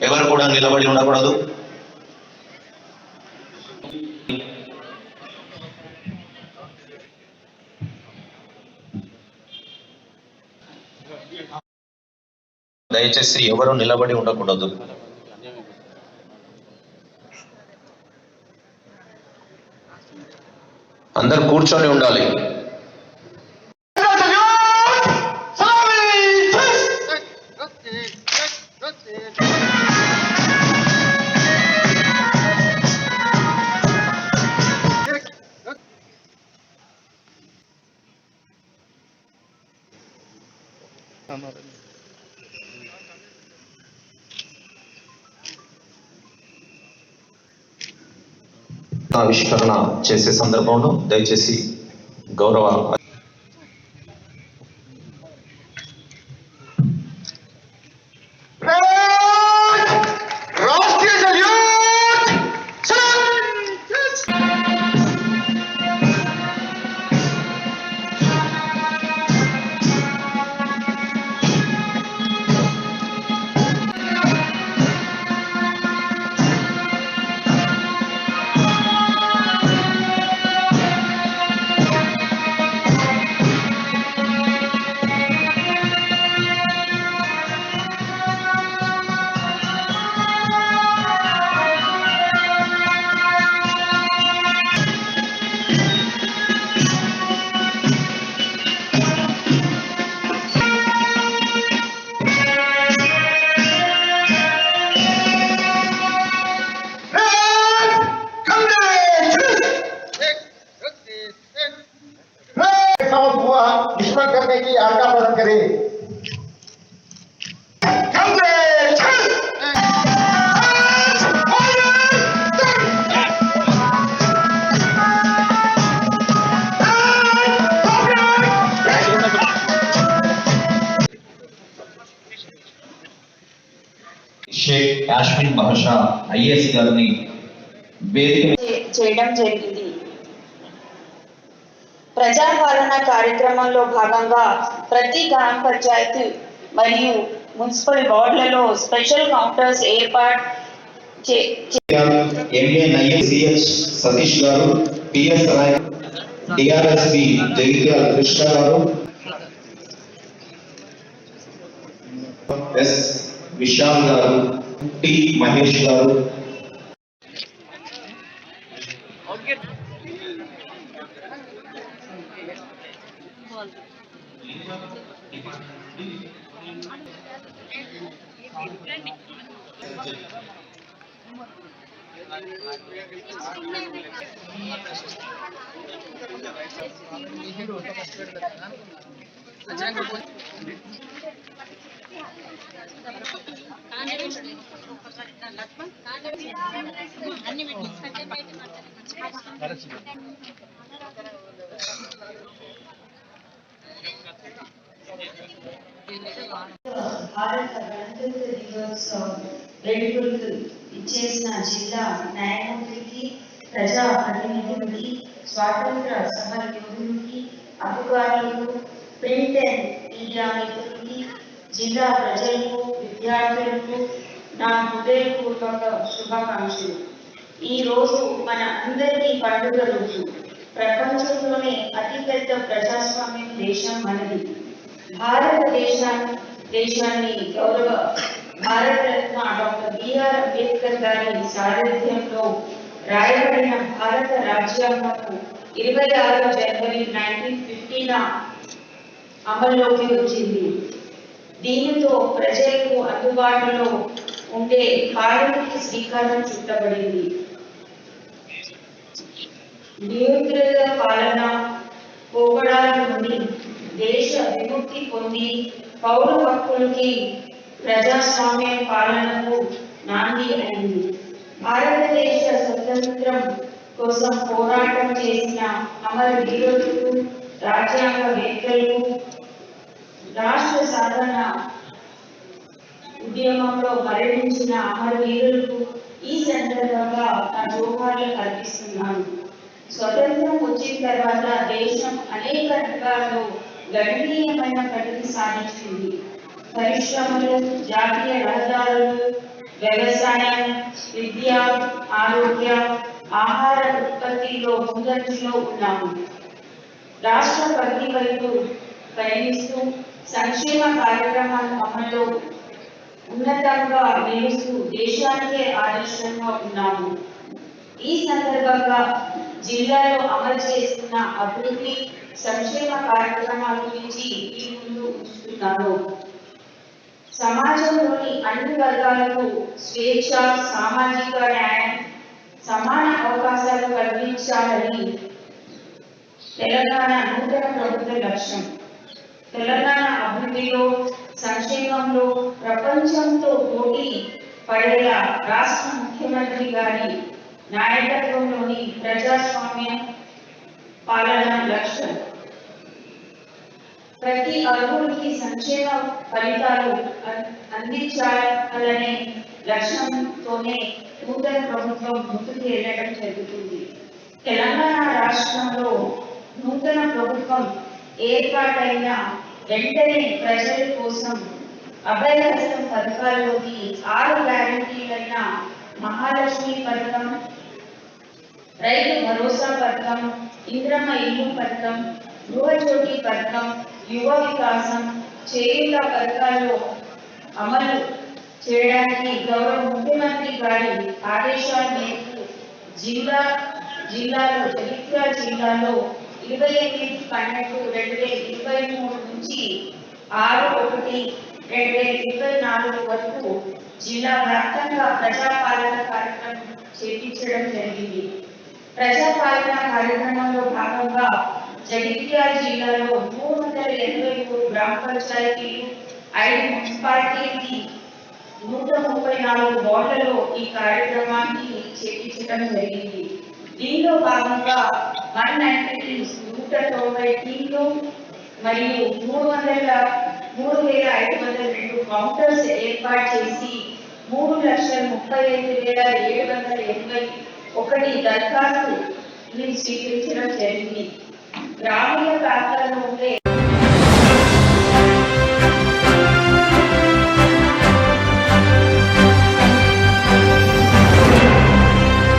ఎవరు కూడా నిలబడి ఉండకూడదు. దయచేసి ఎవరు నిలబడి ఉండకూడదు. అందరు కూర్చొని ఉండాలి. ఆవిష్కరణ చేసే సందర్భంలో దయచేసి గౌరవ निष्फल करने की आज्ञा प्रदान करें। షేక్ యాస్మిన్ బహషా ఐఏఎస్ గారిని వేదిక చేయడం జరిగింది. ప్రజాపాలన కార్యక్రమంలో భాగంగా ప్రతి గ్రామ పంచాయతీ మరియు మున్సిపల్ వార్డులలో స్పెషల్ కౌంటర్స్ ఏర్పాటు సతీష్ గారు, పిఎస్ రాయ్, డిఆర్ఎస్పి జగిత్యాల కృష్ణ గారు, ఎస్ విశాల్ గారు, టి మహేష్ గారు, భారత గణతంత్ర దినోత్సవం వేడుకలకు ఇచ్చేసిన జిల్లా న్యాయమూర్తికి, ప్రజా ప్రతినిధులకి, స్వాతంత్ర సమర యోధులకి, అధికారులకు, ప్రింట్ అండ్ మీడియా మిత్రులకి, జిల్లా ప్రజలకు, విద్యార్థులకు నా హృదయపూర్వక శుభాకాంక్షలు. ఈ రోజు మన అందరికీ పండుగ రోజు. ప్రపంచంలోనే అతిపెద్ద ప్రజాస్వామ్య దేశం మనది. భారతదేశాన్ని గౌరవ భారతరత్న డాక్టర్ బిఆర్ అంబేద్కర్ గారి సారథ్యంలో రాయబడిన భారత రాజ్యాంగము 26 జనవరి 1950 అమల్లోకి వచ్చింది. దీనితో ప్రజలకు అందుబాటులో ఉండే పాలనకి శ్రీకారం చుట్టబడింది. నియంత్రిత పాలన పోకడాల నుండి దేశ విముక్తి పొంది పౌర హక్కులకి, ప్రజాస్వామ్య పాలనకు నాంది అయింది. భారతదేశ స్వతంత్రం కోసం పోరాటం చేసిన అమరవీరులకు, రాజ్యాంగవేత్తలకు, రాష్ట్ర సాధన ఉద్యమంలో మరణించిన అమరవీరులకు ఈ సందర్భంగా నా జోహార్లు అర్పిస్తున్నాను. స్వతంత్రం వచ్చిన తర్వాత దేశం అనేక రంగాల్లో గణనీయమైన ప్రగతి సాధించింది. పరిశ్రమలు, జాతీయ రహదారులు, వ్యవసాయం, విద్య, ఆరోగ్య, ఆహార ఉత్పత్తిలో ముందంజలో ఉన్నాము. రాష్ట్ర ప్రగతి వైపు పయనిస్తూ సంక్షేమ కార్యక్రమాల అమలులో ఉన్నతంగా నిలుస్తూ దేశానికే ఆదర్శంగా ఉన్నాము. ఈ సందర్భంగా జిల్లాలో అమలు చేస్తున్న అభివృద్ధి సంక్షేమ కార్యక్రమాల గురించి ఈ ముందు ఉంచుతున్నాను. సమాజంలోని అన్ని వర్గాలకు స్వేచ్ఛ, సామాజిక న్యాయం, సమాన అవకాశాలు కల్పించాలని తెలంగాణ నూతన ప్రభుత్వ లక్ష్యం. తెలంగాణ అభివృద్ధిలో, సంక్షేమంలో ప్రపంచంతో పోటీ పడేలా రాష్ట్ర ముఖ్యమంత్రి గారి నాయకత్వంలోని ప్రజాస్వామ్య పాలన లక్ష్యం. ప్రతి అర్హుడికి సంక్షేమ ఫలితాలు అందించాలనే లక్ష్యంతోనే నూతన ప్రభుత్వం ముందుకు వెళ్ళడం జరుగుతుంది. తెలంగాణ రాష్ట్రంలో నూతన ప్రభుత్వం ఏర్పాటైన వెంటనే ప్రజల కోసం అభయహస్తం పథకాల్లోని 6 గ్యారంటీలైన మహాలక్ష్మి పథకం, రైతు భరోసా పథకం, ఇంద్రమ్మ ఇల్లు పథకం, గృహజ్యోతి పథకం, యువ వికాసం, చేయూత పథకాల్లో అమలు చేయడానికి గౌరవ ముఖ్యమంత్రి గారి ఆదేశాల మేరకు జిల్లాలో జగిత్యాల జిల్లాలో 28/12/2023 నుంచి 6/1/2024 వరకు జిల్లా వ్యాప్తంగా ప్రజాపాలన కార్యక్రమం చేపట్టడం జరిగింది. ప్రజాపాలన కార్యక్రమంలో భాగంగా జగిత్యాల జిల్లాలో 383 గ్రామ పంచాయతీలు, 5 మున్సిపాలిటీకి 134 వార్డులలో ఈ కార్యక్రమాన్ని చేపట్టడం జరిగింది. దీనిలో భాగంగా 190 టీంలు మరియు 3,502 కౌంటర్స్ ఏర్పాటు చేసి 3,35,781 దరఖాస్తులు స్వీకరించడం జరిగింది. గ్రామీణ